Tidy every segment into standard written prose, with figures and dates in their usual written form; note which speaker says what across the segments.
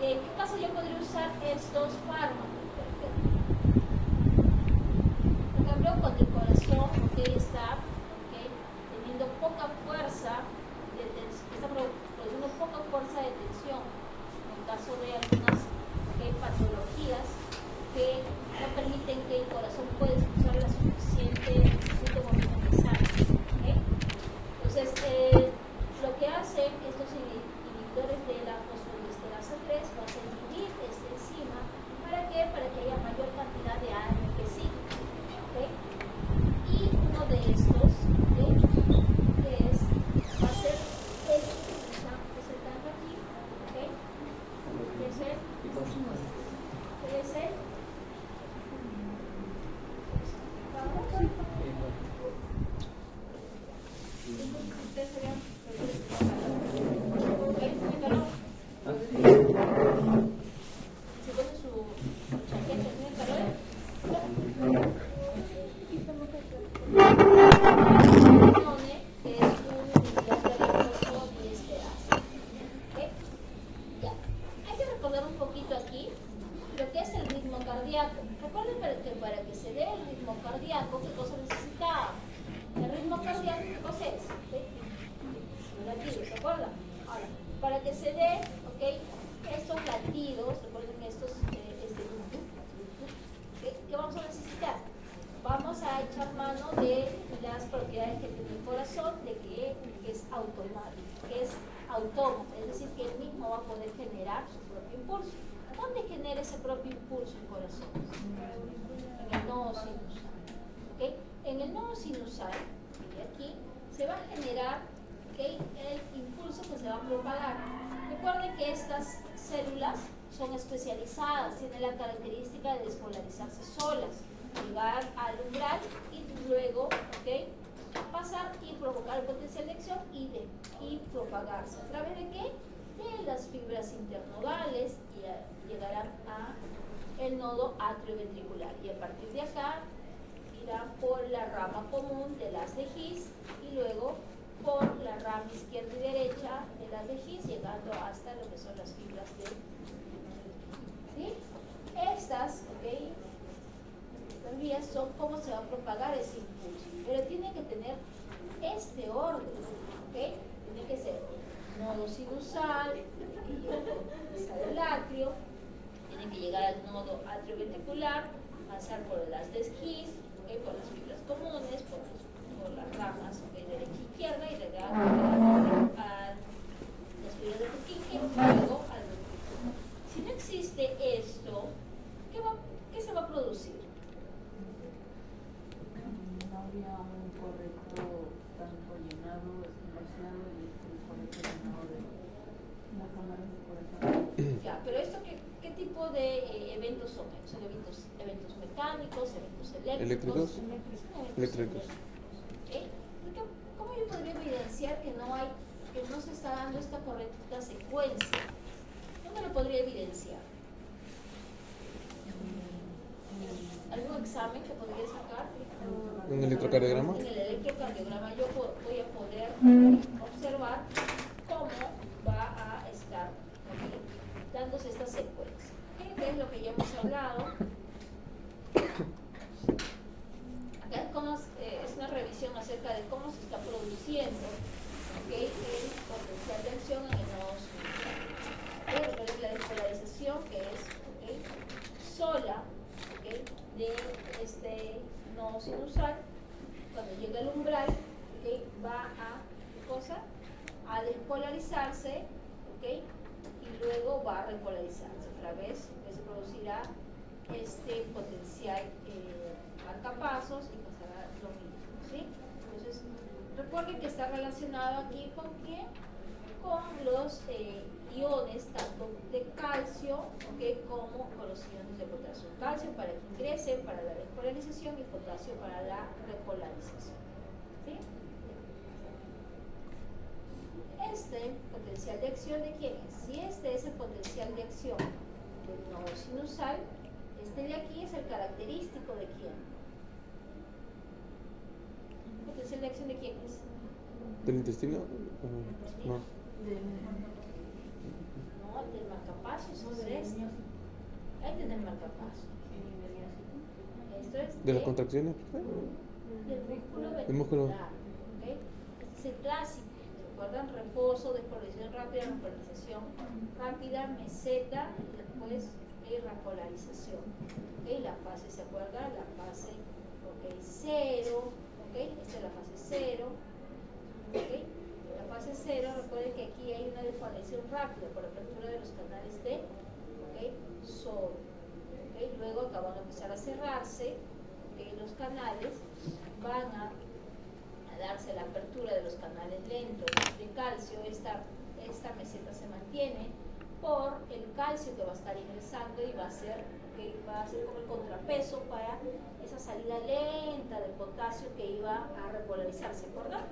Speaker 1: ¿En qué caso yo podría usar estos fármacos? Por ejemplo, cuando el corazón está teniendo poca fuerza, está produciendo poca fuerza de tensión, en el caso de algunas patologías que no permiten que el corazón pueda expulsar la suficiente volumen de sangre. Entonces, lo que hacen estos inhibidores de la fosfodiesterasa 3 va a ser inhibir esta enzima. ¿Para qué? Para que haya mayor cantidad de AMP sí. Y uno de estos, que va a ser este que se está presentando aquí. ¿Qué es el? ¿Qué es el? Ese propio impulso en corazón, en el nodo sinusal. En el nodo sinusal, aquí, se va a generar el impulso que se va a propagar. Recuerden que estas células son especializadas, tienen la característica de despolarizarse solas, llegar al umbral y luego pasar y provocar el potencial de acción y propagarse. ¿A través de qué? De las fibras internodales y llegarán a el nodo atrioventricular y a partir de acá irán por la rama común de las de His y luego por la rama izquierda y derecha de las de His llegando hasta lo que son las fibras de ¿sí? Estas vías son cómo se va a propagar ese impulso, pero tiene que tener este orden, tiene que ser nodo sinusal, el atrio, tiene que llegar al nodo atrioventricular, pasar por las de His, por las fibras comunes, por las ramas derecha e izquierda y llegar a las fibras de Purkinje y luego al ventricular. Si no existe esto, ¿qué se va a producir?
Speaker 2: No habría un correcto tanto llenado, vaciado y el correcto llenado de la cámara de corazón.
Speaker 1: Ya, pero esto ¿qué tipo de eventos son? ¿Son eventos mecánicos, eventos eléctricos?
Speaker 3: Eléctricos.
Speaker 1: ¿Cómo yo podría evidenciar que no se está dando esta correcta secuencia? ¿Dónde lo podría evidenciar? ¿Algún examen que podría sacar?
Speaker 3: ¿Un electrocardiograma?
Speaker 1: En el electrocardiograma yo voy a poder observar cómo va a estar dándose esta secuencia. ¿Qué es lo que ya hemos hablado? Acá es una revisión acerca de cómo se está produciendo el potencial de acción en el nodo sinusal. La despolarización que es sola de este nodo sinusal, cuando llega al umbral, va a despolarizarse, y luego va a repolarizarse. Otra vez se producirá este potencial marcapasos y pasará lo mismo, ¿sí? Entonces, recuerden que está relacionado aquí con ¿qué? Con los iones tanto de calcio como con los iones de potasio. Calcio para que ingresen para la despolarización y potasio para la repolarización, ¿sí? Este potencial de acción ¿de quién es? Si este es el potencial de acción del nodo sinusal, este de aquí es el característico de quién. ¿El potencial de acción de quién es?
Speaker 3: ¿Del intestino? No.
Speaker 1: No, ante el marcapasos
Speaker 2: No,
Speaker 1: es
Speaker 2: del
Speaker 1: este.
Speaker 2: miócito.
Speaker 1: Ahí tiene el marcapasos.
Speaker 2: Sí, del miócito.
Speaker 1: Esto es
Speaker 3: ¿De las contracciones?
Speaker 1: del músculo
Speaker 3: Del músculo.
Speaker 1: ventricular. ¿Ok? Este es el clásico. ¿Recuerdan? Reposo, despolarización rápida, repolarización rápida, meseta y después repolarización. ¿Ok? La fase, ¿se acuerdan? La fase, ok, cero. ¿Ok? Esta es la fase cero. ¿Ok? La fase cero, recuerden que aquí hay una despolarización rápida por apertura de los canales de, ¿ok?, sodio. ¿Ok? Luego acá van a empezar a cerrarse, ¿ok?, los canales, van a darse la apertura de los canales lentos de calcio. Esta meseta se mantiene por el calcio que va a estar ingresando y va a ser, ¿okay?, va a ser como el contrapeso para esa salida lenta del potasio que iba a repolarizarse, ¿verdad?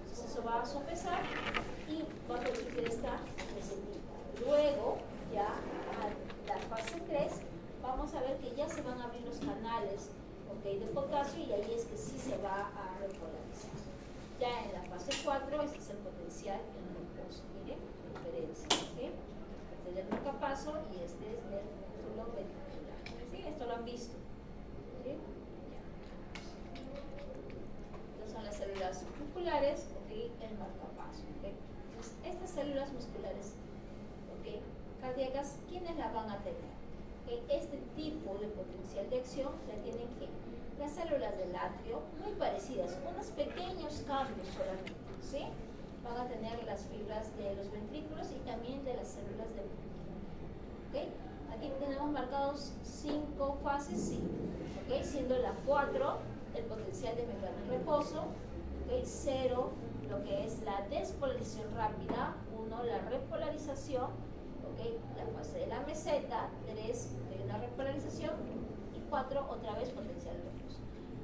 Speaker 1: Entonces eso va a sopesar y va a producir esta mesetita. Luego, ya a la fase 3, vamos a ver que ya se van a abrir los canales, ¿okay?, de potasio, y ahí es que sí se va a repolarizar. Ya en la fase 4, este es el potencial en reposo. Miren, diferencia. ¿Sí? Este es el marcapaso y este es el músculo ventricular. ¿Sí? Esto lo han visto. ¿Sí? Ya. Estas son las células musculares, ¿okay?, el marcapaso. ¿Okay? Entonces, estas células musculares, ¿okay?, cardíacas, ¿quiénes las van a tener? Este tipo de potencial de acción la tienen que las células del atrio, muy parecidas, unos pequeños cambios solamente, ¿sí? Van a tener las fibras de los ventrículos y también de las células del ventrículo. ¿Okay? Aquí tenemos marcados 5 fases, sí, ¿okay?, siendo la 4 el potencial de membrana en reposo, ¿okay?, 0 lo que es la despolarización rápida, 1 la repolarización, ¿okay?, la fase de la meseta, 3 de la repolarización y 4 otra vez potencial de reposo.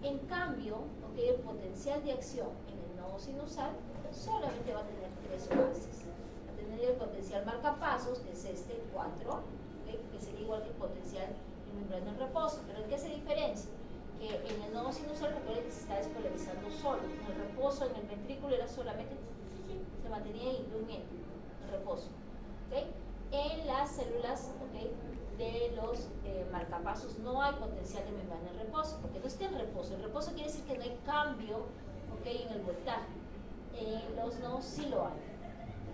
Speaker 1: En cambio, ¿okay?, el potencial de acción en el nodo sinusal solamente va a tener 3 fases. Va a tener el potencial marcapasos, que es este 4, ¿okay?, que sería igual que el potencial de membrana en reposo. Pero ¿en qué se diferencia? Que en el nodo sinusal, recuerden que se está despolarizando solo. En el reposo, en el ventrículo, era solamente, se mantenía ahí durmiendo, en reposo. ¿Okay? En las células, ¿okay?, de los marcapasos no hay potencial de membrana en reposo, porque no está en reposo. El reposo quiere decir que no hay cambio, ¿okay?, en el voltaje. Los nodos sí lo hay.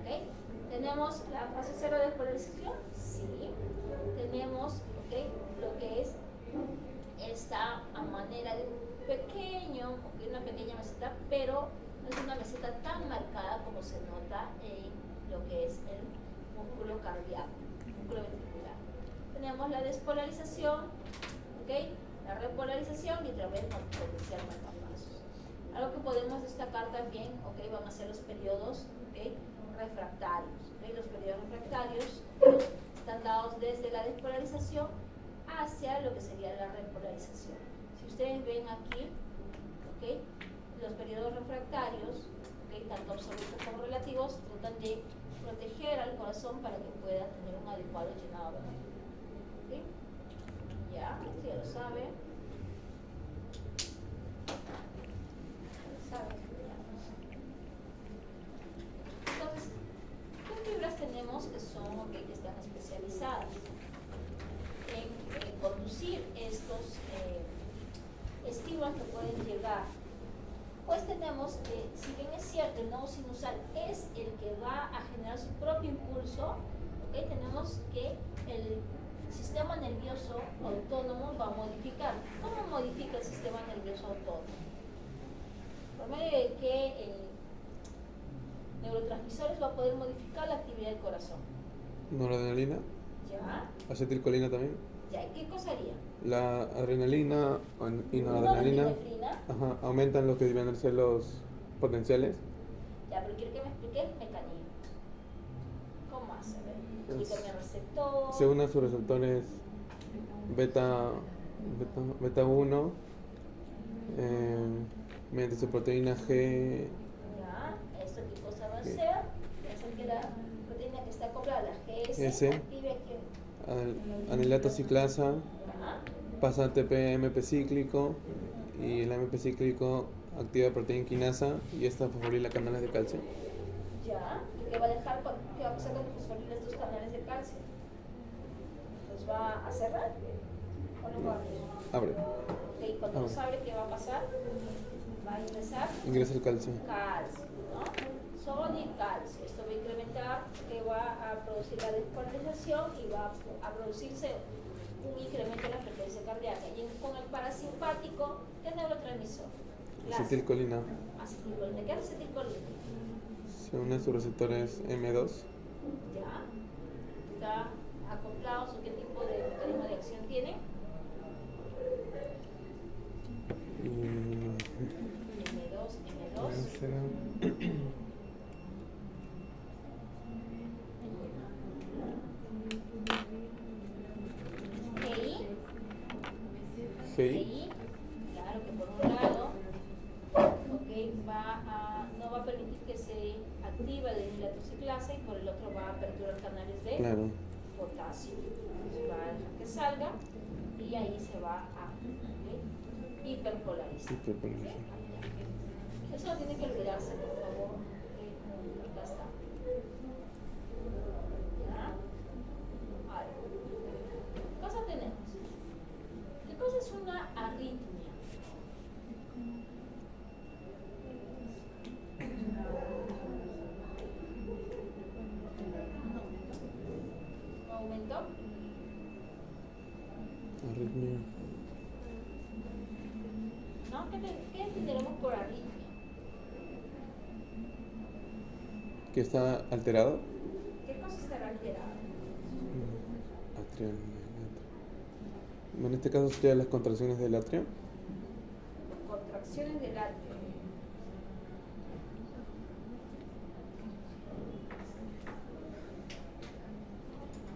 Speaker 1: ¿Okay? Tenemos la fase 0 de despolarización, sí. Tenemos, ¿okay?, lo que es esta a manera de un pequeño, ¿okay?, una pequeña meseta, pero no es una meseta tan marcada como se nota en lo que es el músculo cardíaco, músculo ventricular. Tenemos la despolarización, ¿okay?, la repolarización y otra vez potencial marcapasos. Algo que podemos destacar también, ¿okay?, van a ser los periodos, ¿okay?, refractarios. ¿Okay? Los periodos refractarios están dados desde la despolarización hacia lo que sería la repolarización. Si ustedes ven aquí, ¿okay?, los periodos refractarios, ¿okay?, tanto absolutos como relativos, tratan de proteger al corazón para que pueda tener un adecuado llenado. ¿Okay? Ya, esto ya lo sabe. Entonces, ¿qué fibras tenemos que son, okay, que están especializadas en conducir estos estímulos que pueden llegar? Pues tenemos, si bien es cierto, el nodo sinusal es el que va a generar su propio impulso, ¿okay?, tenemos que el sistema nervioso autónomo va a modificar. ¿Cómo modifica el sistema nervioso autónomo? Por medio de que neurotransmisores va a poder modificar la actividad del corazón.
Speaker 3: Noradrenalina,
Speaker 1: ¿Ya?
Speaker 3: acetilcolina también.
Speaker 1: ¿Ya? ¿Qué cosa haría?
Speaker 3: La adrenalina y noradrenalina,
Speaker 1: Norepinefrina.
Speaker 3: ajá, aumentan lo que deben ser los potenciales.
Speaker 1: Ya, pero quiero que me explique el mecanismo. ¿Cómo hace? A ver, explícame el receptor.
Speaker 3: Se unen a sus receptores beta 1 mediante su proteína G.
Speaker 1: Ya, ¿esto qué cosa va a hacer? Va a hacer que la proteína que está acoplada a la GS
Speaker 3: S.
Speaker 1: active aquí.
Speaker 3: Anilato ciclasa,
Speaker 1: Ya.
Speaker 3: pasa a ATP-MP cíclico y el MP cíclico activa proteína quinasa y esta fosforila canales de calcio.
Speaker 1: Ya. ¿Y qué va a dejar? ¿Qué va a pasar cuando fosforila estos canales de calcio? hacer? Pues va a cerrar o no va a abrir.
Speaker 3: Abre.
Speaker 1: Ok, cuando no sabe qué va a pasar, va a ingresar
Speaker 3: Ingresa el calcio.
Speaker 1: calcio, ¿no? Sodio y calcio. Esto va a incrementar, que va a producir la despolarización y va a producirse un incremento de la frecuencia cardíaca. Y con el parasimpático, ¿qué neurotransmisor?
Speaker 3: Acetilcolina.
Speaker 1: Acetilcolina. ¿Qué es acetilcolina?
Speaker 3: Se une a sus receptores M2.
Speaker 1: Ya. ¿Está acoplados o qué tipo de mecanismo de acción tiene? M2. GI, claro que por un lado, no va a permitir que se active la nitratociclasa y por el otro va a aperturar canales de potasio. Entonces va a dejar que salga y ahí se va a hiperpolarizar. Eso no tiene que olvidarse, por favor. Acá está. ¿Ya? Ahora, ¿qué cosa tenemos? ¿Qué cosa es una arritmia? ¿Un aumento?
Speaker 3: Arritmia.
Speaker 1: ¿No? ¿Qué entenderemos por arritmia?
Speaker 3: ¿Que está alterado?
Speaker 1: ¿Qué cosa estará alterada?
Speaker 3: Atrio. En este caso serían las contracciones del atrio.
Speaker 1: Contracciones del atrio.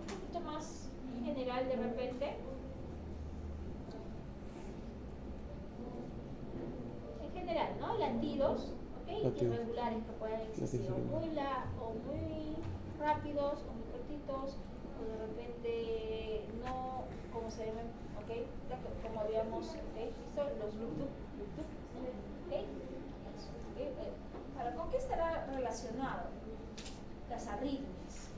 Speaker 1: Un poquito más general de repente. En general, ¿no? Latidos, ¿ok?
Speaker 3: Latidos.
Speaker 1: Irregulares que pueden existir o muy rápidos o muy cortitos o de repente no, como se llaman, ¿ok? Como habíamos, ¿ok? Visto los Bluetooth, ¿ok? Eso, ¿ok? Ahora, ¿con qué estará relacionado? Las arritmias.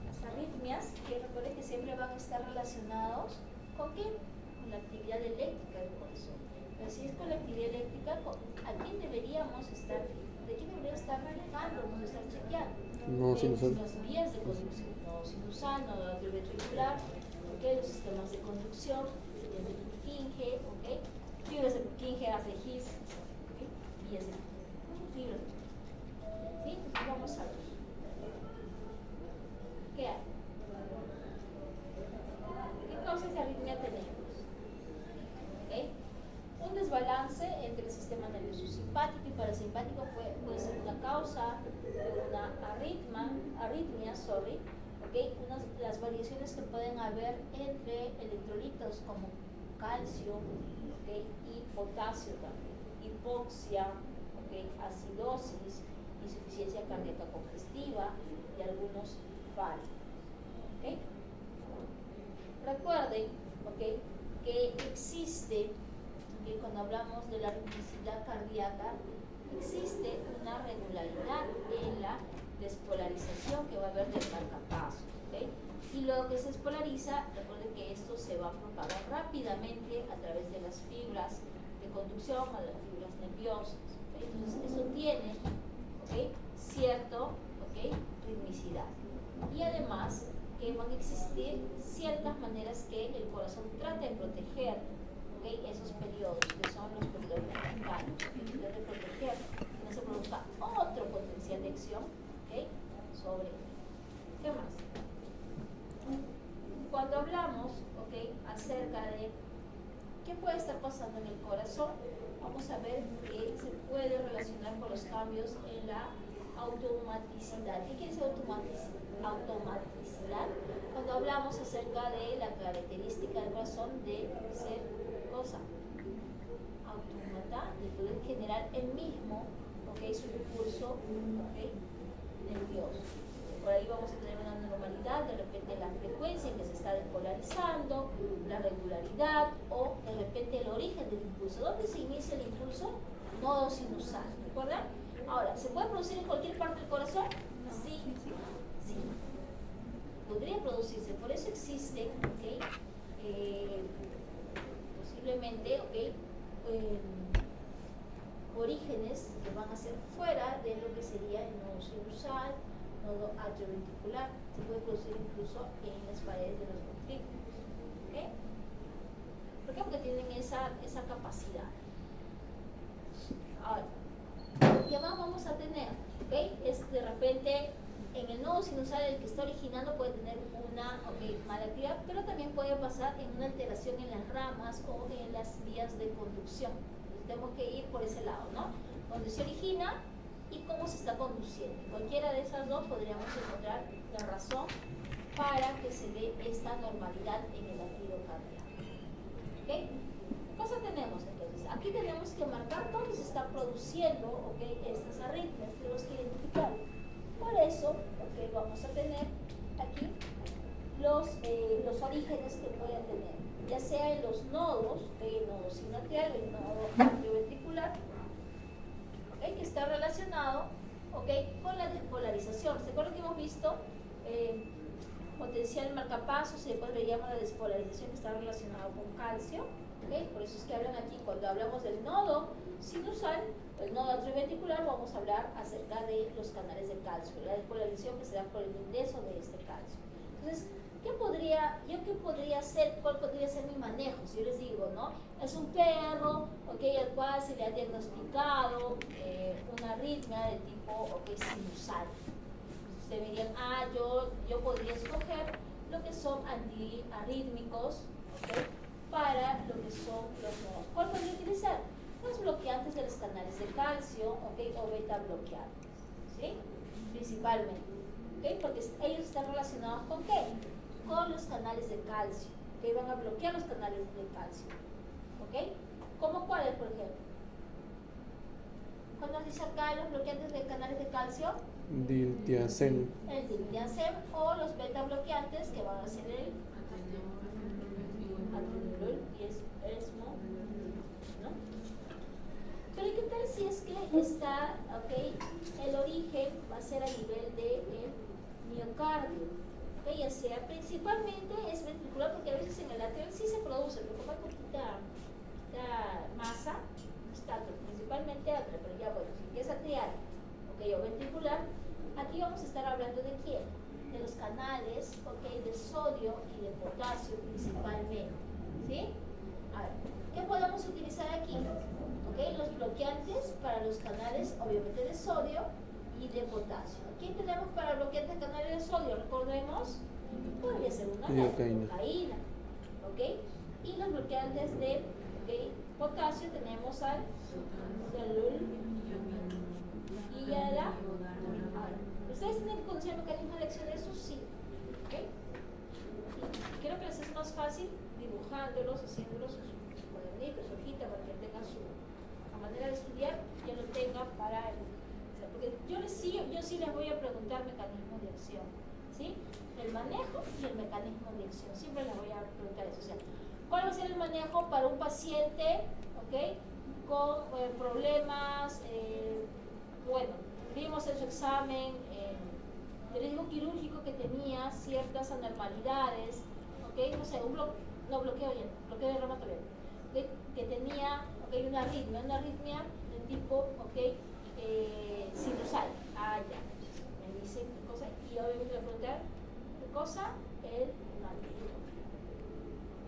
Speaker 1: Las arritmias, que recuerden que siempre van a estar relacionados ¿con qué? Con la actividad eléctrica del corazón. Pero si es con la actividad eléctrica, ¿a quién deberíamos estar? ¿De qué deberíamos estar manejando? ¿Nos estar chequeando?
Speaker 3: No sinusal.
Speaker 1: Las vías de conducción, no sinusal, no atrioventricular, ¿ok? Los sistemas de conducción, vías de Purkinje, ¿ok? Fibras de Purkinje, hace His, ¿ok? Vías de fibras de Purkinje. ¿Sí? Entonces vamos a ver. ¿Qué hay? ¿Qué causas de arritmia tenemos? ¿Okay? Un desbalance entre el sistema nervioso simpático y parasimpático puede ser una causa de una arritmia, ¿okay? Las variaciones que pueden haber entre electrolitos como calcio, ¿okay? Y potasio también, hipoxia, ¿okay? Acidosis, insuficiencia cardíaca congestiva y algunos fallos. ¿Okay? Recuerden, ¿okay? Que existe, ¿okay? Cuando hablamos de la ritmicidad cardíaca, existe una regularidad en la despolarización que va a haber del marcapaso, ¿okay? Y luego que se despolariza, recuerden que esto se va a propagar rápidamente a través de las fibras de conducción o las fibras nerviosas, ¿okay? Entonces eso tiene, ¿okay? cierto, ¿okay? ritmicidad. Y además que van a existir ciertas maneras que el corazón trata de proteger, ¿okay? esos periodos, que son los periodos ventriculares, que trata de proteger que no se produzca otro potencial de acción, ¿okay? sobre. ¿Qué más? Cuando hablamos, ¿okay? acerca de qué puede estar pasando en el corazón, vamos a ver que se puede relacionar con los cambios en la automaticidad. ¿Qué quiere decir automaticidad? Cuando hablamos acerca de la característica del corazón de ser cosa autómata, de poder generar el mismo, ¿okay? su impulso, ¿okay? nervioso. Por ahí vamos a tener una normalidad, de repente la frecuencia en que se está despolarizando, la regularidad o de repente el origen del impulso. ¿Dónde se inicia el impulso? Nodo sinusal, ¿recuerdan? Ahora, ¿se puede producir en cualquier parte del corazón? Sí, sí. Podría producirse, por eso existen, ¿ok? Posiblemente, ¿ok? Orígenes que van a ser fuera de lo que sería el nodo sinusal, nodo atrioventricular. Se puede producir incluso en las paredes de los ventrículos. ¿Ok? ¿Por qué? Porque tienen esa capacidad. Ahora, ¿qué más vamos a tener? ¿Ok? Es de repente en el nodo sinusal el que está originando puede tener una mala actividad, pero también puede pasar en una alteración en las ramas o en las vías de conducción. Entonces, tenemos que ir por ese lado, ¿no? Donde se origina y cómo se está conduciendo. Cualquiera de esas dos podríamos encontrar la razón para que se dé esta normalidad en el latido cardíaco. ¿Ok? ¿Qué cosa tenemos entonces? Aquí tenemos que marcar dónde se está produciendo, ¿ok? Estas arritmias, tenemos que identificar. Por eso, vamos a tener aquí los orígenes que pueden tener, ya sea en los nodos, el nodo sinoatrial, el nodo atrioventricular, que está relacionado con la despolarización. ¿Se acuerdan que hemos visto potencial marcapasos y después veíamos la despolarización que está relacionada con calcio? Por eso es que hablan aquí, cuando hablamos del nodo sinusal, el nodo atrioventricular, vamos a hablar acerca de los canales de calcio, la despolarización que se da por el ingreso de este calcio. Entonces, ¿qué podría ser? ¿Cuál podría ser mi manejo? Si yo les digo, ¿no? Es un perro, al cual se le ha diagnosticado una arritmia de tipo sinusal. Ustedes me dirían, yo podría escoger lo que son antiarrítmicos, para lo que son los nodos. ¿Cuál podría utilizar? Los bloqueantes de los canales de calcio, o beta bloqueantes, ¿sí? Principalmente, porque ellos están relacionados con ¿qué? Con los canales de calcio, van a bloquear los canales de calcio, ¿Cómo cuáles, por ejemplo? ¿Cuál nos dice acá los bloqueantes de canales de calcio?
Speaker 3: Diltiazem.
Speaker 1: El diltiazem o los beta bloqueantes que van a ser el atenolol y es ESMO, ¿no? Pero ¿qué tal si es que está, el origen va a ser a nivel del miocardio? Ya sea principalmente es ventricular, porque a veces en el lateral sí se produce, pero como hay poquita masa, está principalmente atrial, pero ya bueno, si es atrial, o ventricular, aquí vamos a estar hablando de quién, de los canales, de sodio y de potasio principalmente, ¿sí? A ver, ¿qué podemos utilizar aquí? Los bloqueantes para los canales, obviamente de sodio y de potasio. ¿Quién tenemos para bloqueantes de canales de sodio? Recordemos, podría ser una lidocaína, y los bloqueantes de potasio tenemos al Dalul y a la. ¿Ustedes tienen que conocer el mecanismo de acción de estos? Sí. Y creo que les es más fácil dibujándolos, haciéndolos sus cuadernitos, su hojita, para que tengan su manera de estudiar, ya lo tengan para porque yo sí les voy a preguntar mecanismo de acción, ¿sí? El manejo y el mecanismo de acción, siempre les voy a preguntar eso. O sea, ¿cuál va a ser el manejo para un paciente, con problemas, vimos en su examen de riesgo quirúrgico que tenía ciertas anormalidades, no sé, bloqueo de reumatoide, que tenía una arritmia de tipo sinusal. Ya, me dicen qué cosa, y obviamente le preguntar qué cosa, el manejo.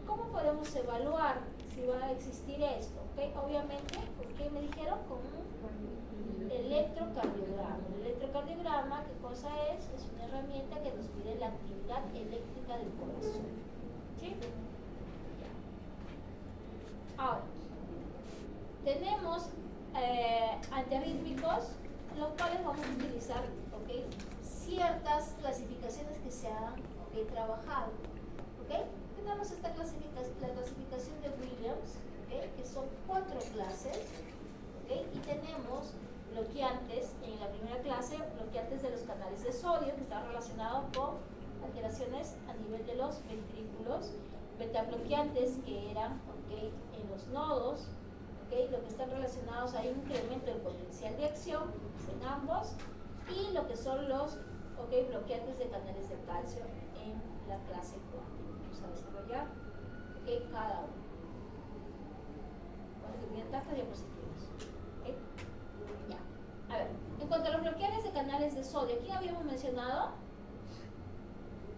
Speaker 1: ¿Cómo podemos evaluar si va a existir esto? Obviamente, ¿qué me dijeron? Con un electrocardiograma. El electrocardiograma, ¿qué cosa es? Es una herramienta que nos mide la actividad eléctrica del corazón. ¿Sí? Ahora, tenemos antiarrítmicos, los cuales vamos a utilizar ciertas clasificaciones que se han trabajado. Tenemos esta la clasificación de Williams, que son 4 clases, y tenemos bloqueantes en la primera clase, bloqueantes de los canales de sodio, que están relacionados con alteraciones a nivel de los ventrículos, beta bloqueantes que eran en los nodos, ¿okay? Lo que están relacionados, hay un incremento del potencial de acción en ambos, y lo que son los bloqueantes de canales de calcio en la clase 4. Vamos a desarrollar cada uno. Bueno, que vienen tantas diapositivas. ¿Okay? Ya. A ver, en cuanto a los bloqueadores de canales de sodio, ¿quién habíamos mencionado?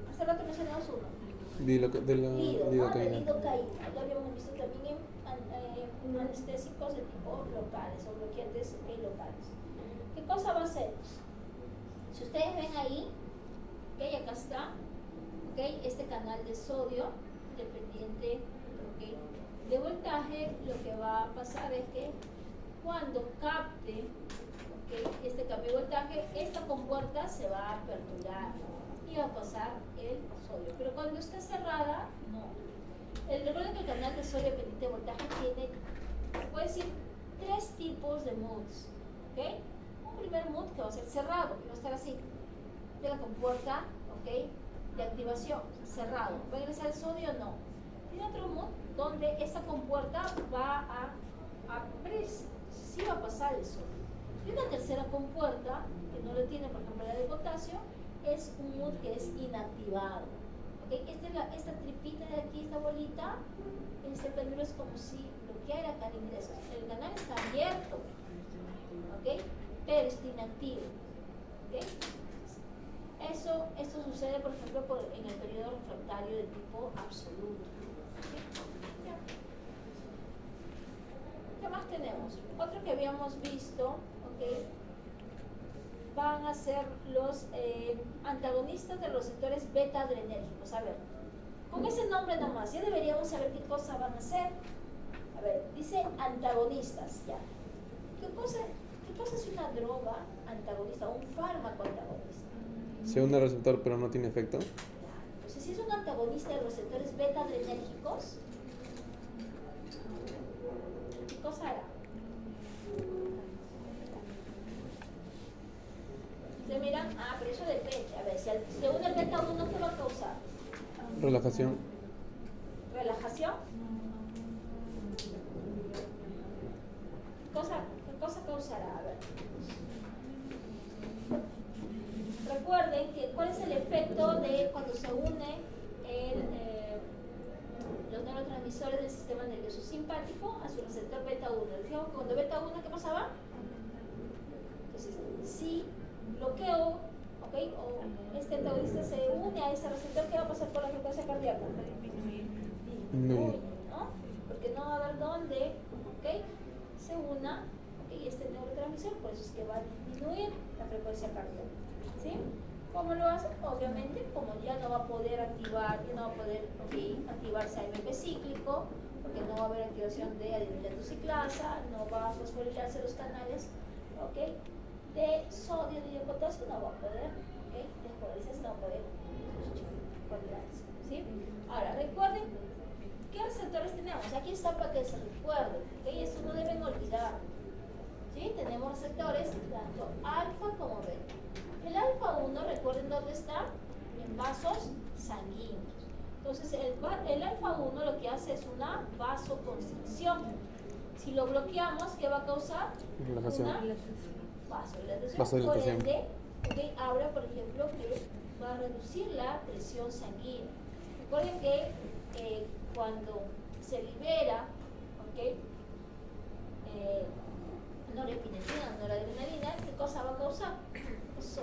Speaker 1: Hace rato mencionamos uno.
Speaker 3: De la
Speaker 1: lidocaína. Lo habíamos visto también en anestésicos de tipo locales o bloqueantes locales. ¿Qué cosa va a hacer? Si ustedes ven ahí, acá está, este canal de sodio dependiente de voltaje, lo que va a pasar es que cuando capte este cambio de voltaje, esta compuerta se va a aperturar y va a pasar el sodio. Pero cuando está cerrada, no. Recuerden que el canal de sodio dependiente de voltaje tiene, se puede decir, 3 tipos de modes. Un primer mood que va a ser cerrado, que va a estar así, de la compuerta de activación, cerrado. ¿Va a ingresar el sodio? No. Tiene otro mood donde esta compuerta va a abrirse, sí va a pasar el sodio. Y una tercera compuerta, que no lo tiene, por ejemplo, la de potasio, es un mood que es inactivado. Esta tripita de aquí, esta bolita, este péndulo es como si bloqueara acá el ingreso. El canal está abierto, pero está inactivo. Esto sucede, por ejemplo, en el periodo refractario de tipo absoluto. ¿Qué más tenemos? Otro que habíamos visto, van a ser los antagonistas de los receptores beta adrenérgicos. A ver, con ese nombre nomás, ya deberíamos saber qué cosa van a hacer. A ver, dice antagonistas, ya. ¿Qué cosa es una droga antagonista, un fármaco antagonista?
Speaker 3: Se une al receptor pero no tiene efecto.
Speaker 1: Entonces, si es un antagonista de los receptores beta adrenérgicos, ¿qué cosa hará? Ustedes miran, pero eso depende. A ver, si se une el beta 1, ¿qué va a causar?
Speaker 3: Relajación.
Speaker 1: ¿Relajación? ¿Qué cosa causará? A ver. Recuerden que cuál es el efecto de cuando se une los neurotransmisores del sistema nervioso simpático a su receptor beta 1. Dijimos que cuando beta 1, ¿qué pasaba? Entonces, si bloqueo, o este antagonista se une a ese receptor, ¿qué va a pasar por la frecuencia cardíaca? Disminuye, ¿no? Porque no va a haber dónde, se una, este neurotransmisor, por eso es que va a disminuir la frecuencia cardíaca. ¿Sí? ¿Cómo lo hace? Obviamente, como ya no va a poder activar, ya no va a poder activarse AMP cíclico, porque no va a haber activación de adimetilciclasa, no va a fosforilizarse los canales, de sodio y de potasio, no va a poder, despolarizarse, no va a poder fosforilizarse, ¿sí? Ahora, recuerden, ¿qué receptores tenemos? Aquí está para que se recuerden, esto no deben olvidar, ¿sí? Tenemos receptores tanto alfa como beta. El alfa 1, recuerden dónde está, en vasos sanguíneos. Entonces, el alfa 1 lo que hace es una vasoconstricción. Si lo bloqueamos, ¿qué va a causar?
Speaker 3: Relajación.
Speaker 1: Una vasodilatación. Por ende, ahora, por ejemplo, que va a reducir la presión sanguínea. Recuerden que cuando se libera, norepinefrina, noradrenalina, ¿qué cosa va a causar? Eso.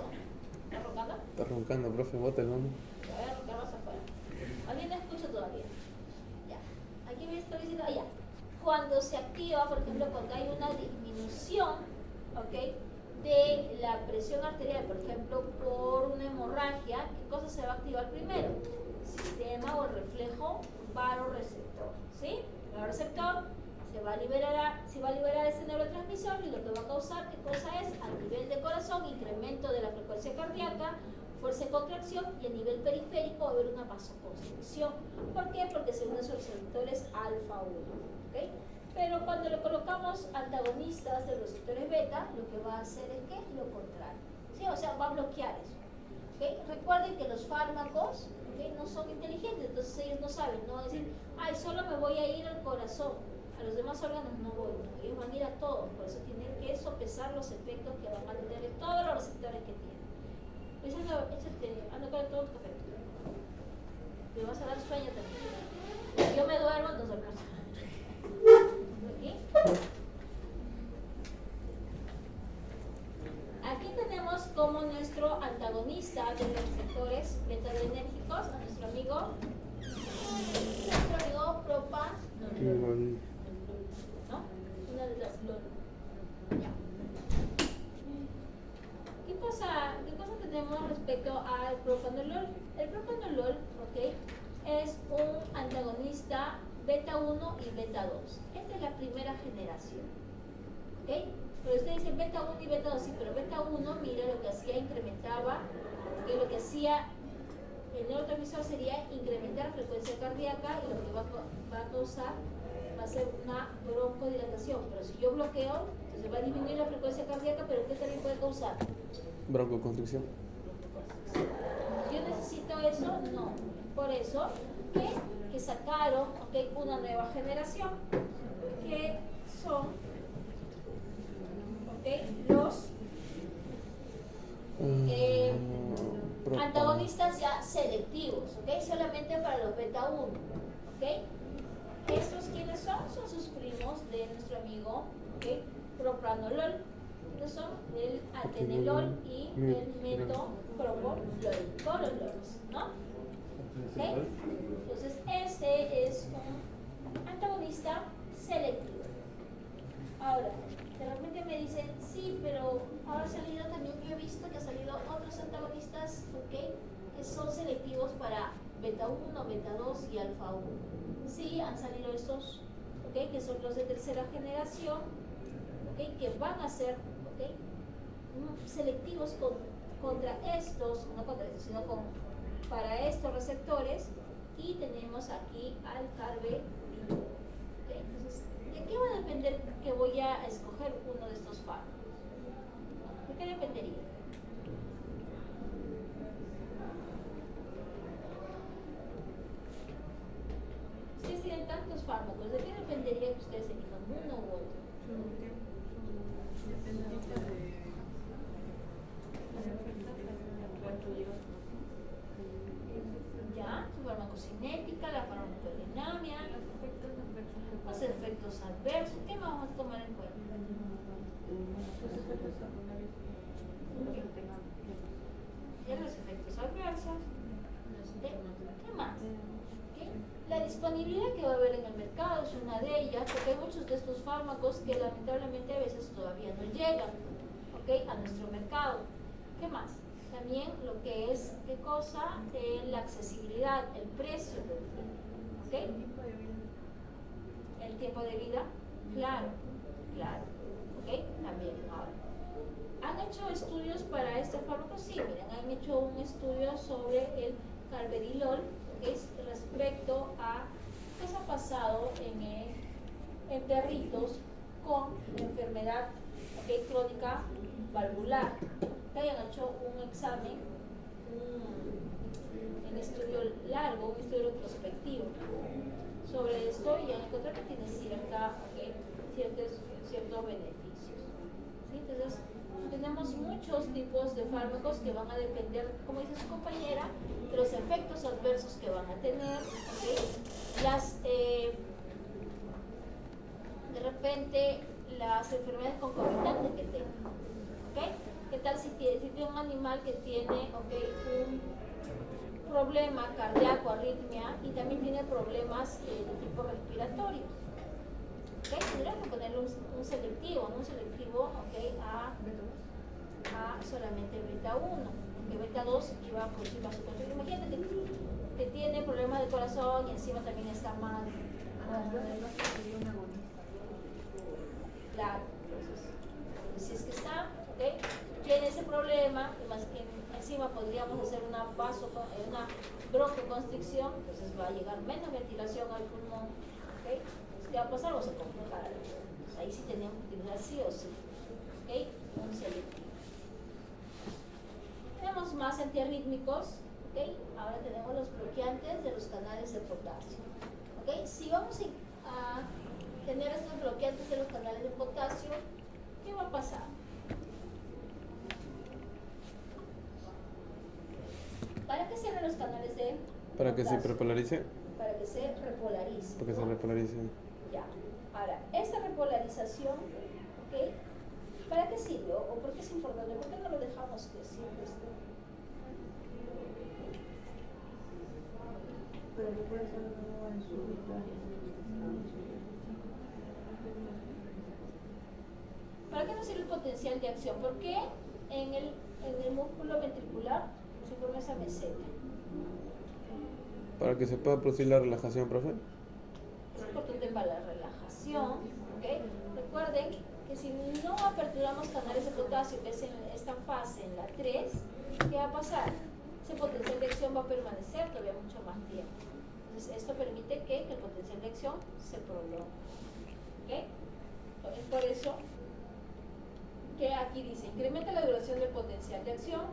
Speaker 1: ¿Está roncando?
Speaker 3: Está roncando, profe, bótelo.
Speaker 1: Ya voy a roncar más afuera. ¿Alguien no escucha todavía? Ya. Aquí me estoy diciendo, ya. Cuando se activa, por ejemplo, cuando hay una disminución, de la presión arterial, por ejemplo, por una hemorragia, ¿qué cosa se va a activar primero? El sistema o el reflejo varoreceptor, ¿sí? El varoreceptor se va a liberar ese neurotransmisor y lo que va a causar, ¿qué cosa es? A nivel de corazón, incremento de la frecuencia cardíaca, fuerza de contracción, y a nivel periférico va a haber una vasoconstricción. ¿Por qué? Porque se unen sus receptores alfa 1, Pero cuando le colocamos antagonistas de los receptores beta, lo que va a hacer es que lo contrario, ¿sí? O sea, va a bloquear eso. Recuerden que los fármacos no son inteligentes, entonces ellos no saben, no decir, solo me voy a ir al corazón. A los demás órganos no voy, ellos van a ir a todos, por eso tienen que sopesar los efectos que van a tener en todos los receptores que tienen. Pues ando con todo tu café. Me vas a dar sueño también. Si yo me duermo, nos dormimos. ¿Aquí? Aquí tenemos como nuestro antagonista de los receptores beta-adrenérgicos a nuestro amigo propanolol. ¿No? Una de las LOL. Ya. ¿Qué cosa tenemos respecto al propanolol? El propanolol, ¿ok?, es un antagonista beta 1 y beta 2. Esta es la primera generación. ¿Ok? Pero ustedes dicen beta 1 y beta 2, sí, pero beta 1, mira, lo que hacía, incrementaba, que lo que hacía el neurotransmisor sería incrementar frecuencia cardíaca, y lo que va a causar va a ser una broncodilatación. Pero si yo bloqueo, entonces va a disminuir la frecuencia cardíaca, pero ¿qué también puede causar?
Speaker 3: Broncoconstricción.
Speaker 1: ¿Yo necesito eso? No. Por eso que sacaron, ¿okay?, una nueva generación, que son, ¿okay?, los antagonistas ya selectivos, ¿ok?, solamente para los beta 1. ¿Ok? ¿Estos quiénes son? Son sus primos de nuestro amigo, ¿ok?, propranolol. ¿Quiénes son? El atenolol y el metopropolol. Todos los loles, ¿no? ¿Ok? Entonces, este es un antagonista selectivo. Ahora, de repente me dicen, sí, pero ahora ha salido también, yo he visto que ha salido otros antagonistas, ¿ok?, que son selectivos para beta 1, beta 2 y alfa 1. Sí, han salido estos, ¿ok?, que son los de tercera generación, ¿ok?, que van a ser, ¿ok?, selectivos contra estos, no contra estos, sino para estos receptores. Y tenemos aquí al carvedilol. ¿Okay? Entonces, ¿de qué va a depender que voy a escoger uno de estos fármacos? ¿De qué dependería? Ustedes tienen tantos fármacos, ¿de qué dependería que ustedes elijan uno u otro? Ya, su farmacocinética, la farmacodinamia, los efectos adversos. ¿Qué más vamos a tomar en cuenta? Ya los efectos adversos. ¿Qué más? ¿Okay? La disponibilidad que va a haber en el mercado es una de ellas, porque hay muchos de estos fármacos que lamentablemente a veces todavía no llegan, ¿ok?, a nuestro mercado. ¿Qué más? También lo que es, ¿qué cosa? La accesibilidad, el precio, ¿ok? El tiempo de vida, claro, ¿ok? También. Ahora, ¿han hecho estudios para este fármaco? Sí, miren, han hecho un estudio sobre el carvedilol, que es respecto a qué se ha pasado en perritos con enfermedad, ¿ok?, crónica valvular. Que hayan hecho un examen, un estudio largo, un estudio retrospectivo sobre esto, y han encontrado que tiene ciertos beneficios. ¿Sí? Entonces, tenemos muchos tipos de fármacos que van a depender, como dice su compañera, de los efectos adversos que van a tener, ¿okay? De repente, las enfermedades concomitantes que tengan, ¿okay? ¿Qué tal si tiene un animal que tiene, un problema cardíaco, arritmia, y también tiene problemas de tipo respiratorio? ¿Okay? Tendríamos que ponerle un selectivo, ¿no? Un selectivo, a solamente beta 1, porque beta 2 iba a producir vasoconstricción. Imagínate que tiene problemas de corazón y encima también está mal. Claro, entonces, si es que está, tiene ese problema, además que encima podríamos hacer una broncoconstricción, entonces va a llegar menos ventilación al pulmón, ¿okay? Entonces, ¿qué va a pasar? Vamos a complicar. Ahí sí tenemos que utilizar sí o sí, ¿okay?, un selectivo. Tenemos más antiarrítmicos, ¿okay? Ahora tenemos los bloqueantes de los canales de potasio, ¿okay? Si vamos a tener estos bloqueantes de los canales de potasio, ¿qué va a pasar? ¿Para qué sirven los canales de
Speaker 3: Para que se
Speaker 1: potasio?
Speaker 3: repolarice.
Speaker 1: Para que se repolarice.
Speaker 3: Para que se
Speaker 1: ¿no?
Speaker 3: repolarice.
Speaker 1: Ya. Ahora, esta repolarización, ¿ok? ¿Para qué sirve? ¿O por qué es importante? ¿Por qué no lo dejamos que sirva esto?
Speaker 2: Pero que puede ser no en súbita.
Speaker 1: ¿Para qué nos sirve el potencial de acción? Porque en el músculo ventricular se forma esa meseta.
Speaker 3: Para que se pueda producir la relajación, profe.
Speaker 1: Es importante para la relajación. ¿Okay? Recuerden que si no aperturamos canales de potasio, que es en esta fase, en la 3, ¿qué va a pasar? Ese potencial de acción va a permanecer todavía mucho más tiempo. Entonces, esto permite que el potencial de acción se prolongue. ¿Okay? Es por eso que aquí dice, incrementa la duración del potencial de acción,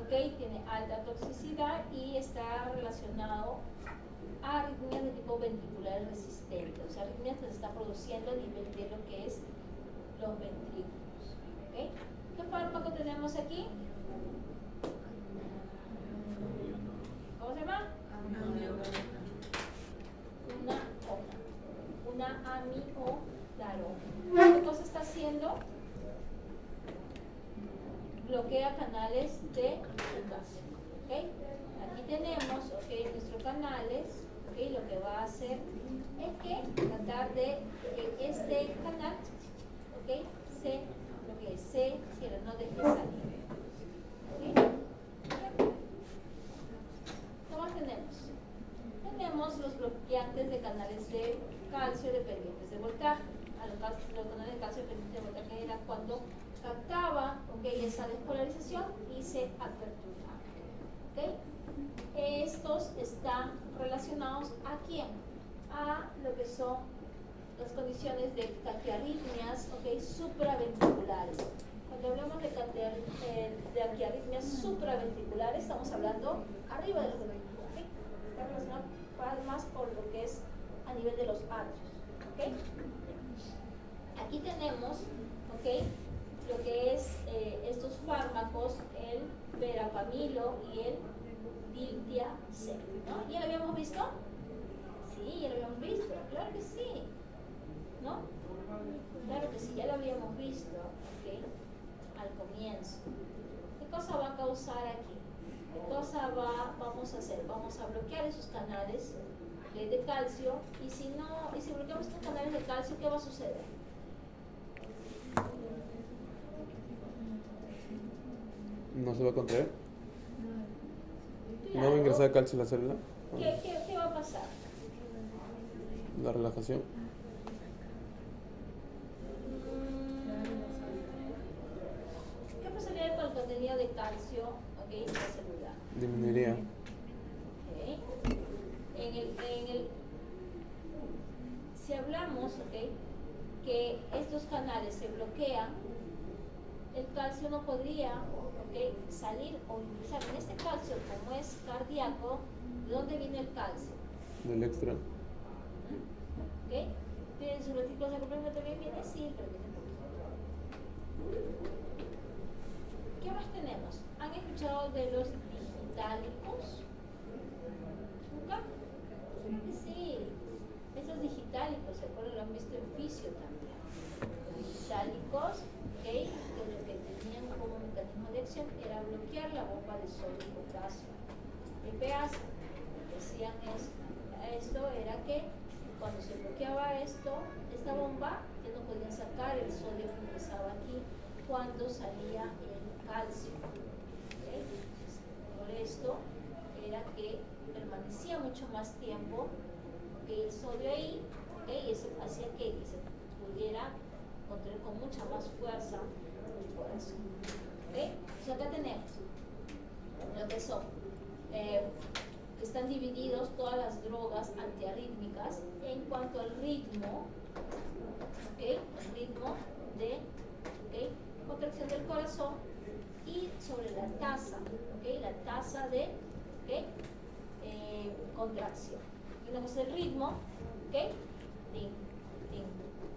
Speaker 1: ¿ok? Tiene alta toxicidad y está relacionado a arritmias de tipo ventricular resistente, o sea, arritmias que se están produciendo a nivel de lo que es los ventrículos. ¿Ok? ¿Qué fármaco tenemos aquí? ¿Cómo se llama? Una amiodarona. ¿Qué cosa está haciendo? Bloquea canales de potasio. ¿Okay? Aquí tenemos, nuestros canales, lo que va a hacer es que tratar de que este canal, se bloquee, se cierre, no deje salir. ¿Qué más tenemos? Tenemos los bloqueantes de canales de calcio dependientes de voltaje. A los canales de calcio dependientes de voltaje era cuando captaba esa despolarización y se aperturaba. Estos están relacionados ¿a quién? A lo que son las condiciones de taquiarritmias supraventriculares. Cuando hablamos de taquiarritmias supraventriculares, estamos hablando arriba de los ventrículos. Está relacionado más por lo que es a nivel de los atrios. Aquí tenemos lo que es estos fármacos, el verapamilo y el diltiazem, ¿no? ¿Ya lo habíamos visto? Sí, ya lo habíamos visto, claro que sí, ¿no? Claro que sí, ya lo habíamos visto, al comienzo. ¿Qué cosa va a causar aquí? ¿Qué cosa vamos a hacer? Vamos a bloquear esos canales de calcio y si bloqueamos estos canales de calcio, ¿qué va a suceder?
Speaker 3: ¿No se va a contraer?
Speaker 1: Claro.
Speaker 3: ¿No va a ingresar calcio a la célula?
Speaker 1: ¿Qué va a pasar?
Speaker 3: La relajación.
Speaker 1: ¿Qué pasaría con el contenido de calcio en la célula?
Speaker 3: Disminuiría.
Speaker 1: Si hablamos que estos canales se bloquean, el calcio no podría salir o ingresar. En este calcio, como es cardíaco, ¿de dónde viene el calcio?
Speaker 3: Del extra.
Speaker 1: ¿Tiene sus retículos acroplásmicos también viene? Sí, pero viene poquito. ¿Qué más tenemos? ¿Han escuchado de los digitálicos? ¿Nunca? Sí. Esos digitálicos, ¿se acuerdan? Lo han visto en fisio también. Los digitálicos, que lo que tenían como mecanismo de acción era bloquear la bomba de sodio y potasio. EPAs decían esto era que cuando se bloqueaba esta bomba, ya no podían sacar el sodio que ingresaba aquí cuando salía el calcio. Por esto era que permanecía mucho más tiempo el sodio ahí, y eso hacía que se pudiera contraer con mucha más fuerza el corazón. Entonces acá tenemos lo que son están divididos todas las drogas antiarrítmicas en cuanto al ritmo, el ritmo de contracción del corazón y sobre la tasa, la tasa de contracción. Tenemos el ritmo, tin, tin,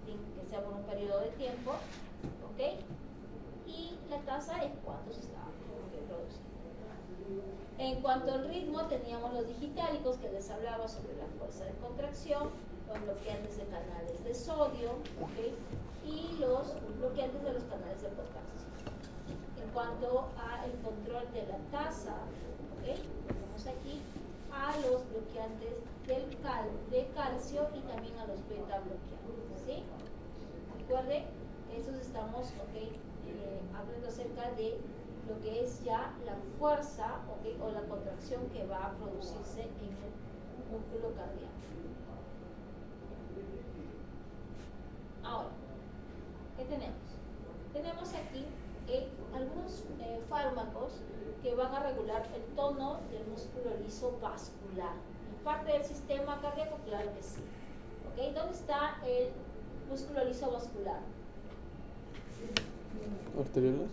Speaker 1: que sea por un periodo de tiempo, ¿ok? Y la tasa es cuánto se está produciendo. En cuanto al ritmo, teníamos los digitálicos que les hablaba sobre la fuerza de contracción, los bloqueantes de canales de sodio, ¿ok? Y los bloqueantes de los canales de potasio. En cuanto al control de la tasa, ¿ok? Tenemos aquí a los bloqueantes de calcio y también a los beta bloqueantes, ¿sí? Recuerden, estos estamos, hablando acerca de lo que es ya la fuerza, o la contracción que va a producirse en el músculo cardíaco. Ahora, ¿qué tenemos? Tenemos aquí algunos fármacos que van a regular el tono del músculo liso vascular. ¿Es parte del sistema cardíaco? Claro que sí. ¿Ok? ¿Dónde está el músculo liso vascular?
Speaker 3: ¿Arteriolas?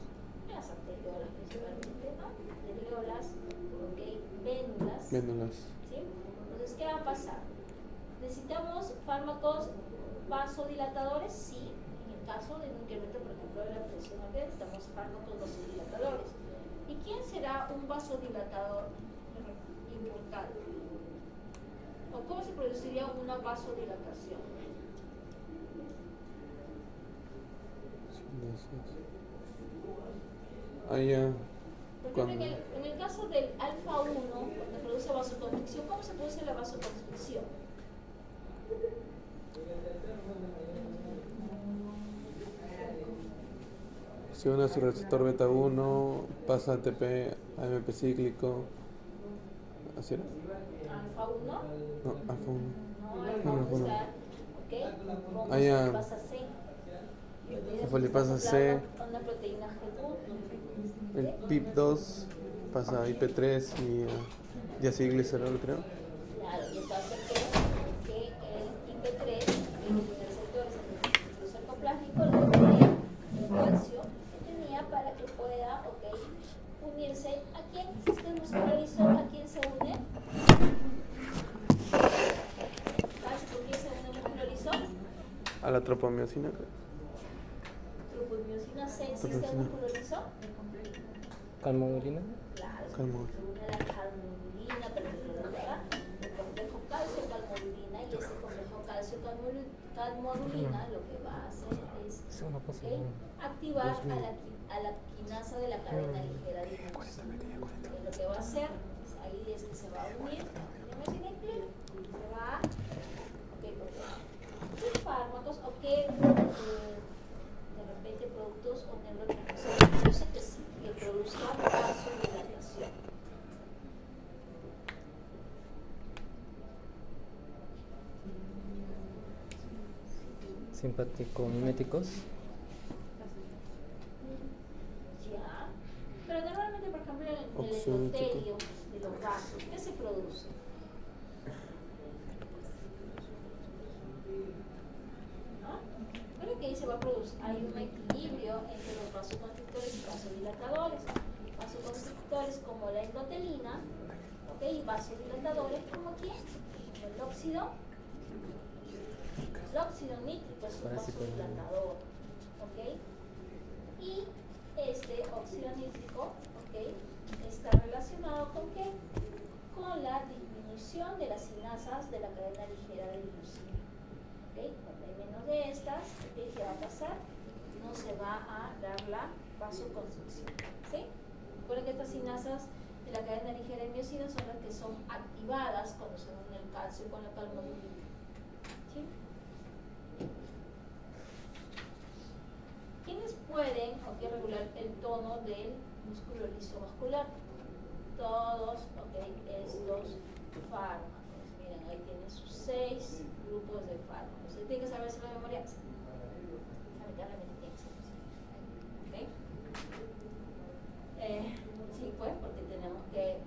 Speaker 1: Las arteriolas principalmente, ¿no? Arteriolas, vénulas.
Speaker 3: Vénulas.
Speaker 1: ¿Sí? Entonces, ¿qué va a pasar? ¿Necesitamos fármacos vasodilatadores? Sí. En el caso de un incremento, por ejemplo, de la presión arterial, necesitamos fármacos vasodilatadores. ¿Y quién será un vasodilatador importante? ¿O cómo se produciría una vasodilatación?
Speaker 3: Ah, ya.
Speaker 1: Por ejemplo, en el caso del alfa 1, cuando produce vasoconstricción, ¿cómo se produce la vasoconstricción?
Speaker 3: Se une a su receptor beta 1, pasa ATP a AMP cíclico. ¿Así era?
Speaker 1: ¿Alfa 1?
Speaker 3: No, alfa 1.
Speaker 1: No, alfa 1 está, ¿ok?
Speaker 3: Ah, ya.
Speaker 1: Pasa C.
Speaker 3: Fosfolipasa C.
Speaker 1: Una proteína G1.
Speaker 3: El PIP2 pasa a IP3 y a diacilglicerol, creo.
Speaker 1: Claro, y esto hace que el IP3, los receptores del sarcoplásmico, le den el calcio que tenía para que pueda, unirse. ¿A quién? Si este músculo liso, ¿a quién se une? ¿Sabes por quién se une el músculo liso?
Speaker 3: A la tropomiosina, creo.
Speaker 1: Tropomiosina C, ¿existe el músculo liso?
Speaker 4: ¿Calmodulina?
Speaker 1: Claro, se
Speaker 3: Calmodulina.
Speaker 1: une a la calmodulina, ¿verdad? El complejo calcio-calmodulina, y este complejo calcio-calmodulina lo que va a hacer es activar a la quinasa de la cadena ligera de inosina. Lo que va a hacer ahí es que se va a unir la miosineclina, se va a ¿qué fármacos o qué de repente productos o neurotransmisores que produzcan vasodilatación?
Speaker 4: Simpático-miméticos.
Speaker 1: Ya, pero normalmente, por ejemplo, en el endotelio de los vasos, ¿qué se produce? Bueno, que ahí se va a producir, hay un equilibrio entre los vasoconstrictores y vasodilatadores. Vasoconstrictores como la endotelina, y vasodilatadores como quién? Como el óxido nítrico es un vasodilatador, y este óxido nítrico, está relacionado con qué? Con la disminución de las sinasas de la cadena ligera de inosina. Cuando hay menos de estas, ¿qué va a pasar? No se va a dar la vasoconstricción. ¿Sí? Recuerden que estas sinasas de la cadena ligera de miosina son las que son activadas cuando se une el calcio con la calmodulina. ¿Sí? ¿Quiénes pueden regular el tono del músculo liso vascular? Todos estos fármacos. Miren, ahí tienen sus 6 grupos de fármacos. ¿Se tiene que saber si la memoria? Lamentablemente tiene que ser posible. Sí, pues, porque tenemos que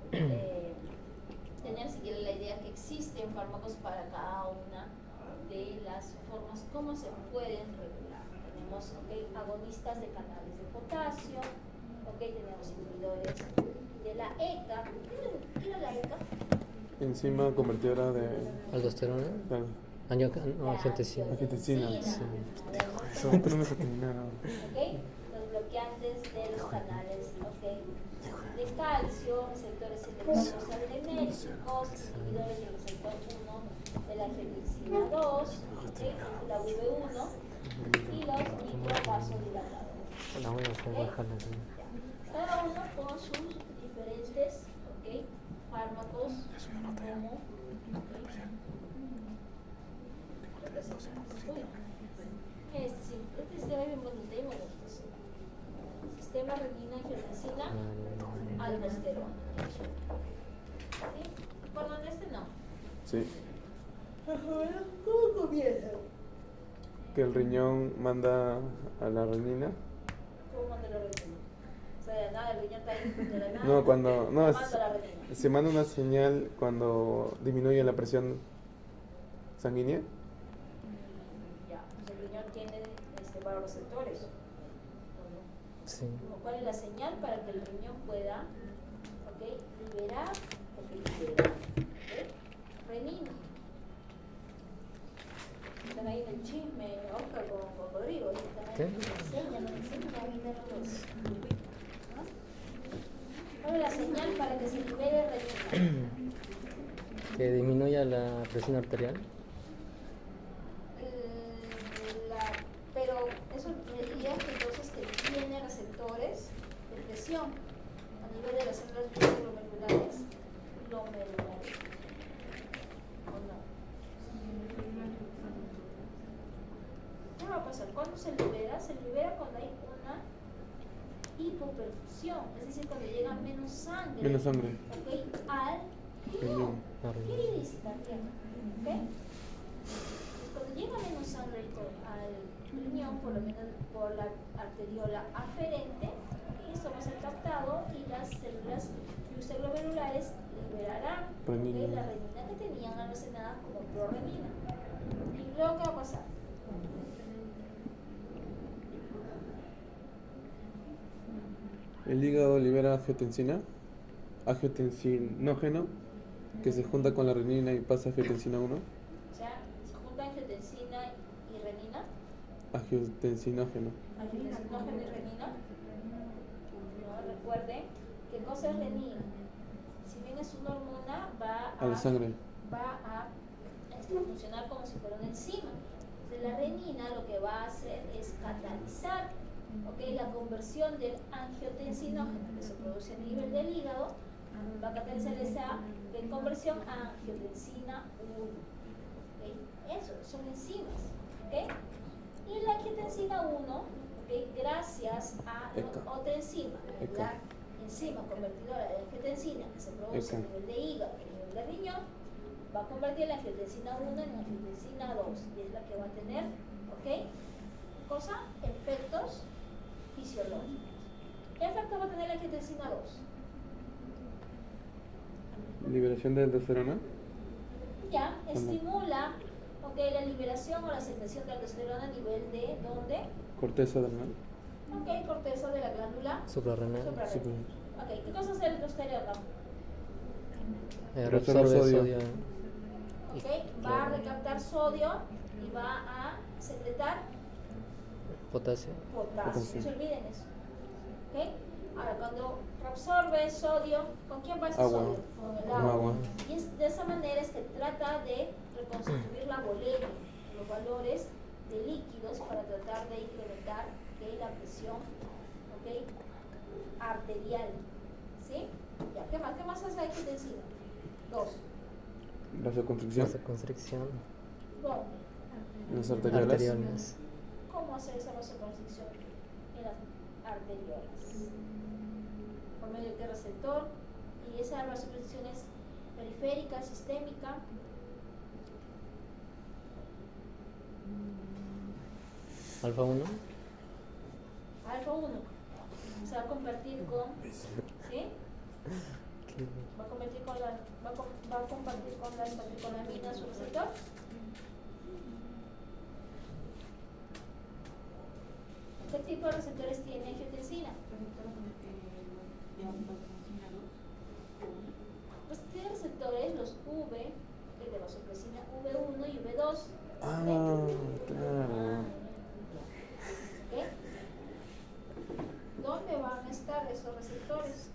Speaker 1: tener siquiera la idea que existen fármacos para cada una de las formas como se pueden regular. Tenemos agonistas de canales de potasio, tenemos inhibidores de la ECA. ¿Qué era la ECA?
Speaker 3: Enzima convertidora de
Speaker 4: ¿Aldosterona? Angiotensina.
Speaker 3: Angiotensina.
Speaker 4: Sí.
Speaker 3: Eso, pero no se terminaron.
Speaker 1: ¿Ok? Los bloqueantes de los canales, ¿ok? De calcio, receptores selectivos adrenérgicos, inhibidores del receptor 1 de la angiotensina 2, ¿ok? La UV1 y los microvasodilatadores. ¿Ok? Cada uno con sus diferentes, ¿ok? Fármacos como este sistema es bien bonito y bonito. Sistema renina, angiotensina, aldosterona. ¿Sí? Bueno, en este no.
Speaker 3: Sí.
Speaker 1: ¿Cómo comienza?
Speaker 3: Que el riñón manda a la renina.
Speaker 1: ¿Cómo manda la renina? O sea, nada, el riñón está ahí de la nada.
Speaker 3: No, cuando. No,
Speaker 1: Manda la renina.
Speaker 3: se manda una señal cuando disminuye la presión sanguínea.
Speaker 1: Ya, pues el riñón tiene varios receptores.
Speaker 4: Sí.
Speaker 1: ¿Cuál es la señal para que el riñón pueda, ¿ok? Liberar, ¿ok? Renina. Están ahí en el chisme, Oscar con Rodrigo. Están ahí.
Speaker 4: ¿Qué?
Speaker 1: ¿Cuál es la señal para que se libere renina?
Speaker 4: Que disminuya la presión arterial.
Speaker 1: Pero eso me diría que entonces que tiene receptores de presión a nivel de las células glomerulares. ¿O no? ¿Qué va a pasar? ¿Cuándo se libera? Se libera cuando hay una hipoperfusión, es decir, cuando llega menos sangre.
Speaker 3: Menos sangre.
Speaker 1: ¿Ok? Al riñón. ¿Qué dice también? ¿Ok? Cuando llega menos sangre al riñón, por lo menos por la arteriola aferente, esto va a ser captado y las células glomerulares liberarán
Speaker 3: Renina.
Speaker 1: la renina que tenían almacenada como prorenina. ¿Y luego qué va a pasar?
Speaker 3: El hígado libera angiotensinógeno, que se junta con la renina y pasa a angiotensina 1.
Speaker 1: O sea, se junta angiotensina y renina.
Speaker 3: Angiotensinógeno.
Speaker 1: Angiotensinógeno y renina. No, recuerden, ¿qué cosa es renina? Si bien es una hormona, va
Speaker 3: A la sangre.
Speaker 1: a funcionar como si fuera una enzima. Entonces, la renina lo que va a hacer es catalizar, ¿ok? La conversión del angiotensinógeno que se produce a nivel del hígado, va a catalizar esa conversión a angiotensina 1. ¿Okay? Eso, son enzimas. ¿Okay? Y la angiotensina 1, ¿okay? Gracias a otra enzima, la enzima convertidora de angiotensina que se produce a nivel de hígado y a nivel de riñón, va a convertir la angiotensina 1 en angiotensina 2 y es la que va a tener, ¿ok? Cosa, efectos fisiológicos. ¿Qué efecto va a tener la angiotensina 2?
Speaker 3: Liberación de aldosterona.
Speaker 1: Ya, estimula, ¿ok? La liberación o la secreción de aldosterona a nivel de, ¿dónde?
Speaker 3: Corteza adrenal.
Speaker 1: Ok, corteza de la glándula
Speaker 4: Suprarrenal.
Speaker 1: Ok, ¿qué cosa es el aldosterona?
Speaker 4: Reabsorbe sodio.
Speaker 1: Ok, va a recaptar sodio y va a secretar
Speaker 4: Potasio.
Speaker 1: potasio. No se olviden eso. ¿Ok? Ahora, cuando reabsorbe sodio, ¿con quién va ese sodio? Con el agua. Y de esa manera es que trata de reconstituir la volemia, los valores de líquidos para tratar de incrementar, ¿okay? La presión, ¿okay? Arterial. ¿Sí? Ya, ¿qué más hace aquí de encima? 2.
Speaker 3: Vasoconstricción.
Speaker 1: ¿Dónde?
Speaker 3: En las arteriolas.
Speaker 1: ¿Cómo hacer esa vasoconstricción? En las arteriolas. Por medio de qué receptor. Y esa vasoconstricción es periférica, sistémica.
Speaker 4: Alfa 1.
Speaker 1: Alfa 1. Se va a convertir con. ¿Sí? Va a compartir con las catecolaminas su receptor. ¿Qué tipo de receptores tiene angiotensina? Pues tiene receptores, los V, de vasopresina V1 y V2.
Speaker 3: Ah, claro.
Speaker 1: ¿Ok? ¿Dónde van a estar esos receptores?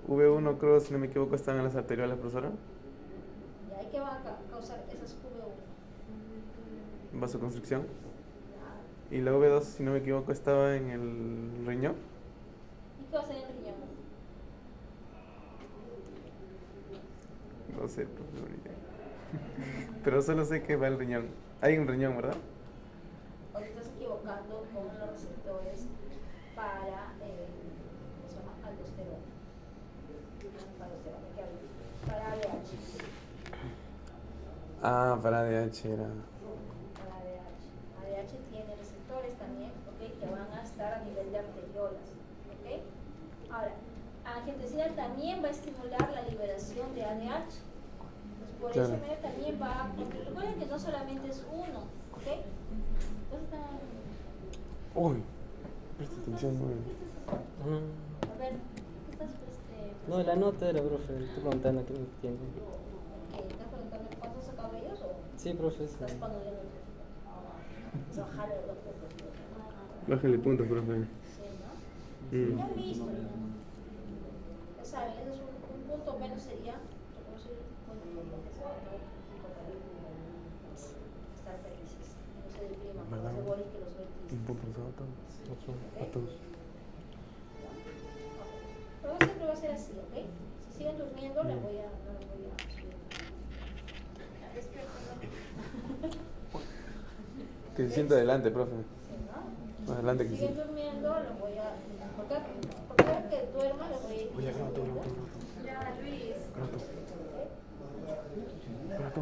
Speaker 3: V1 creo, si no me equivoco, están en las arteriolas, profesora.
Speaker 1: ¿Y ahí qué van a causar esas V1?
Speaker 3: Vasoconstricción. Y la V2, si no me equivoco, estaba en el riñón.
Speaker 1: ¿Y qué va a hacer en el riñón?
Speaker 3: No sé, profesor. Pero solo sé que va al riñón. Hay un riñón, ¿verdad?
Speaker 1: O te estás equivocando con los receptores para, ¿cómo se llama? Aldosterona. Aldosterona, ¿qué hablo? Para ADH.
Speaker 3: Ah, para ADH era.
Speaker 1: Para ADH. ADH tiene receptores también, ¿ok? Que van a estar a nivel de arteriolas, ¿ok? Ahora, angiotensina también va a estimular la liberación de ADH. Entonces, por
Speaker 3: Claro.
Speaker 1: ese medio también va, porque recuerden que no solamente es uno, ¿ok? Entonces,
Speaker 3: Uy, presta atención, muy bien.
Speaker 1: a ver, ¿qué estás
Speaker 4: No, la nota era, profe, estoy preguntando qué me entienden.
Speaker 1: ¿Estás preguntando cuánto has sacado ellos o
Speaker 4: Sí, profe, sí.
Speaker 1: estás poniendo el bajarle los puntos?
Speaker 3: Bájale puntos, profe.
Speaker 1: Sí, ¿no?
Speaker 3: Mm.
Speaker 1: Ya han visto, ya saben, ese es un punto menos sería reconocer estar felices, no se depriman, no
Speaker 3: ¿Verdad?
Speaker 1: se bolen que los ven
Speaker 3: Un
Speaker 1: tristes.
Speaker 3: punto a todos. Otro a todos.
Speaker 1: Pero siempre va a ser así, ¿ok? Si siguen durmiendo, no les voy a subir. Despierten.
Speaker 3: Que se sienta adelante, profe.
Speaker 1: Sí, ¿no?
Speaker 3: Adelante, que
Speaker 1: Si
Speaker 3: sí.
Speaker 1: siguen durmiendo, los voy a. Porque cada que duerman, los voy a ir.
Speaker 3: Oye, grábate,
Speaker 1: diciendo,
Speaker 3: grábate.
Speaker 1: Ya, Luis.
Speaker 3: Grábate.
Speaker 1: ¿ok?
Speaker 3: Grábate.